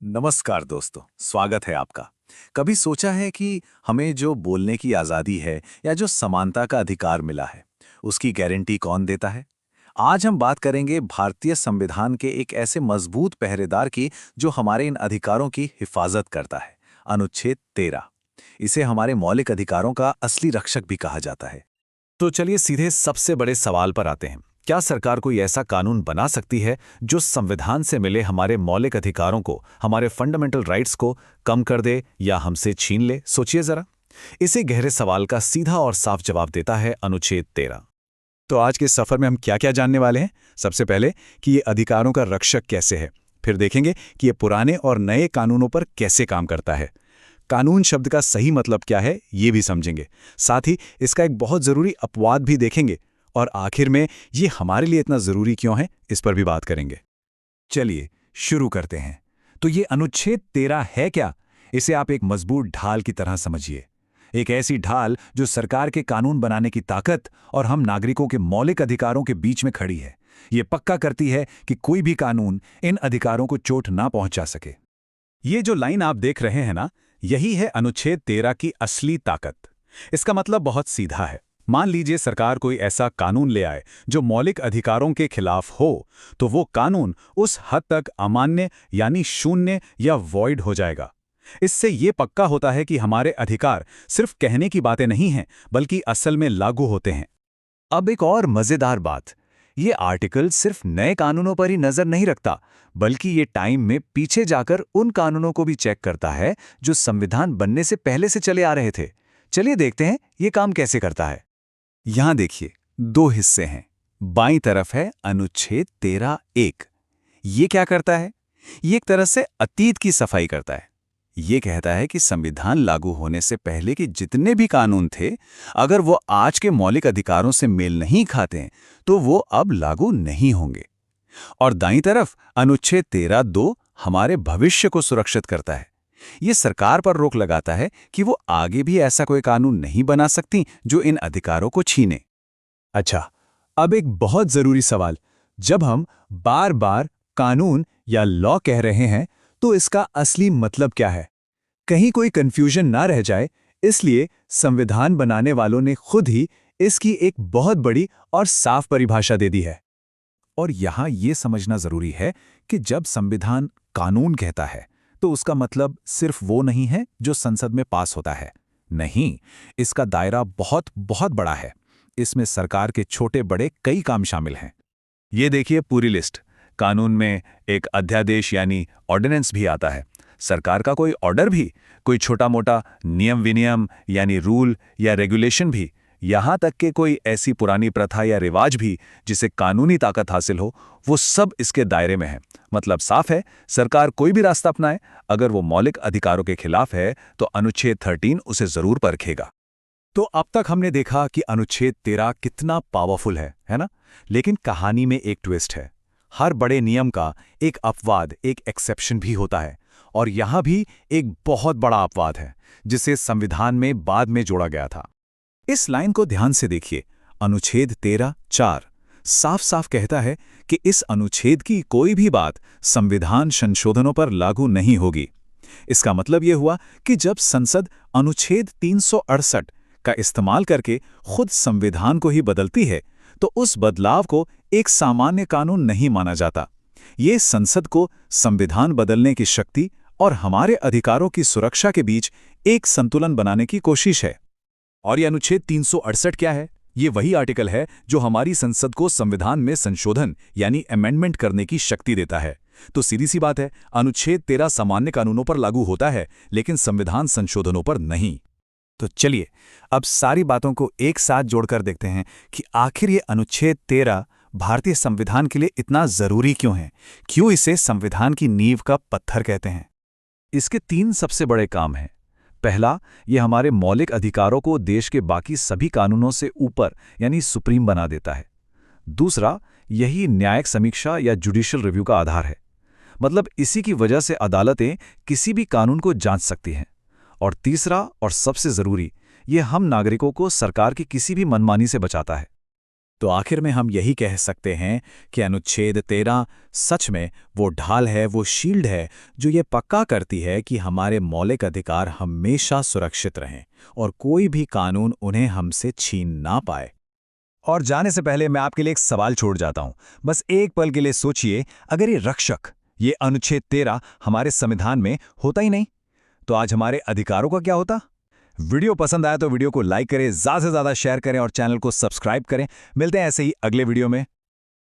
नमस्कार दोस्तों, स्वागत है आपका। कभी सोचा है कि हमें जो बोलने की आज़ादी है या जो समानता का अधिकार मिला है, उसकी गारंटी कौन देता है? आज हम बात करेंगे भारतीय संविधान के एक ऐसे मजबूत पहरेदार की जो हमारे इन अधिकारों की हिफाजत करता है, अनुच्छेद 13। इसे हमारे मौलिक अधिकारों का असली रक्षक भी कहा जाता है। तो चलिए सीधे सबसे बड़े सवाल पर आते हैं। क्या सरकार कोई ऐसा कानून बना सकती है जो संविधान से मिले हमारे मौलिक अधिकारों को, हमारे फंडामेंटल राइट्स को कम कर दे या हमसे छीन ले? सोचिए जरा। इसे गहरे सवाल का सीधा और साफ जवाब देता है अनुच्छेद 13। तो आज के सफर में हम क्या-क्या जानने वाले हैं? सबसे पहले कि ये अधिकारों का रक्षक कैसे है। फिर देखेंगे कि ये पुराने और नए कानूनों पर कैसे काम करता है। कानून शब्द का सही मतलब क्या है, ये भी समझेंगे। साथ ही इसका एक बहुत जरूरी अपवाद भी देखेंगे और आखिर में ये हमारे लिए इतना जरूरी क्यों है, इस पर भी बात करेंगे। चलिए शुरू करते हैं। तो ये अनुच्छेद 13 है क्या? इसे आप एक मजबूत ढाल की तरह समझिए। एक ऐसी ढाल जो सरकार के कानून बनाने की ताकत और हम नागरिकों के मौलिक अधिकारों के बीच में खड़ी है। ये पक्का करती है कि कोई भी कानून इन अधिकारों को चोट ना पहुंचा सके। ये जो लाइन आप देख रहे हैं ना, यही है अनुच्छेद 13 की असली ताकत। इसका मतलब बहुत सीधा है। मान लीजिए सरकार कोई ऐसा कानून ले आए जो मौलिक अधिकारों के खिलाफ हो, तो वो कानून उस हद तक अमान्य यानी शून्य या वॉइड हो जाएगा। इससे ये पक्का होता है कि हमारे अधिकार सिर्फ कहने की बातें नहीं हैं, बल्कि असल में लागू होते हैं। अब एक और मजेदार बात, ये आर्टिकल सिर्फ नए कानूनों पर ही नजर नहीं रखता, बल्कि ये टाइम में पीछे जाकर उन कानूनों को भी चेक करता है जो संविधान बनने से पहले से चले आ रहे थे। चलिए देखते हैं ये काम कैसे करता है। यहां देखिए, दो हिस्से हैं। बाईं तरफ है अनुच्छेद 13(1). ये क्या करता है? ये एक तरह से अतीत की सफाई करता है। ये कहता है कि संविधान लागू होने से पहले के जितने भी कानून थे, अगर वो आज के मौलिक अधिकारों से मेल नहीं खाते हैं, तो वो अब लागू नहीं होंगे। और दाईं तरफ अनुच्छेद 13(2) हमारे भविष्य को सुरक्षित करता है। ये सरकार पर रोक लगाता है कि वो आगे भी ऐसा कोई कानून नहीं बना सकती जो इन अधिकारों को छीने। अच्छा, अब एक बहुत जरूरी सवाल। जब हम बार बार कानून या लॉ कह रहे हैं, तो इसका असली मतलब क्या है? कहीं कोई कंफ्यूजन ना रह जाए, इसलिए संविधान बनाने वालों ने खुद ही इसकी एक बहुत बड़ी और साफ परिभाषा दे दी है। और यहां यह समझना जरूरी है कि जब संविधान कानून कहता है, तो उसका मतलब सिर्फ वो नहीं है जो संसद में पास होता है। नहीं, इसका दायरा बहुत बहुत बड़ा है। इसमें सरकार के छोटे बड़े कई काम शामिल हैं। ये देखिए पूरी लिस्ट। कानून में एक अध्यादेश यानी ऑर्डिनेंस भी आता है। सरकार का कोई ऑर्डर भी, कोई छोटा मोटा नियम विनियम यानी रूल या रेगुलेशन भी, यहां तक कि कोई ऐसी पुरानी प्रथा या रिवाज भी जिसे कानूनी ताकत हासिल हो, वो सब इसके दायरे में है। मतलब साफ है, सरकार कोई भी रास्ता अपनाए, अगर वो मौलिक अधिकारों के खिलाफ है, तो अनुच्छेद 13 उसे जरूर परखेगा। तो अब तक हमने देखा कि अनुच्छेद 13 कितना पावरफुल है ना? लेकिन कहानी में एक ट्विस्ट है। हर बड़े नियम का एक अपवाद, एक एक्सेप्शन भी होता है। और यहां भी एक बहुत बड़ा अपवाद है, जिसे संविधान में बाद में जोड़ा गया था। इस लाइन को ध्यान से देखिए। अनुच्छेद 13(4) साफ साफ कहता है कि इस अनुच्छेद की कोई भी बात संविधान संशोधनों पर लागू नहीं होगी। इसका मतलब यह हुआ कि जब संसद अनुच्छेद 368 का इस्तेमाल करके खुद संविधान को ही बदलती है, तो उस बदलाव को एक सामान्य कानून नहीं माना जाता। ये संसद को संविधान बदलने की शक्ति और हमारे अधिकारों की सुरक्षा के बीच एक संतुलन बनाने की कोशिश है। और ये अनुच्छेद 368 क्या है? ये वही आर्टिकल है जो हमारी संसद को संविधान में संशोधन यानी अमेंडमेंट करने की शक्ति देता है। तो सीधी सी बात है, अनुच्छेद 13 सामान्य कानूनों पर लागू होता है, लेकिन संविधान संशोधनों पर नहीं। तो चलिए अब सारी बातों को एक साथ जोड़कर देखते हैं कि आखिर ये अनुच्छेद 13 भारतीय संविधान के लिए इतना जरूरी क्यों है, क्यों इसे संविधान की नींव का पत्थर कहते हैं। इसके 3 सबसे बड़े काम हैं। पहला, ये हमारे मौलिक अधिकारों को देश के बाकी सभी कानूनों से ऊपर यानी सुप्रीम बना देता है। दूसरा, यही न्यायिक समीक्षा या जुडिशियल रिव्यू का आधार है। मतलब इसी की वजह से अदालतें किसी भी कानून को जांच सकती हैं। और तीसरा और सबसे जरूरी, ये हम नागरिकों को सरकार की किसी भी मनमानी से बचाता है। तो आखिर में हम यही कह सकते हैं कि अनुच्छेद 13 सच में वो ढाल है, वो शील्ड है जो ये पक्का करती है कि हमारे मौलिक अधिकार हमेशा सुरक्षित रहें और कोई भी कानून उन्हें हमसे छीन ना पाए। और जाने से पहले मैं आपके लिए एक सवाल छोड़ जाता हूं। बस एक पल के लिए सोचिए, अगर ये रक्षक, ये अनुच्छेद 13 हमारे संविधान में होता ही नहीं, तो आज हमारे अधिकारों का क्या होता? वीडियो पसंद आया तो वीडियो को लाइक करें, ज़्यादा से ज़्यादा शेयर करें और चैनल को सब्सक्राइब करें। मिलते हैं ऐसे ही अगले वीडियो में।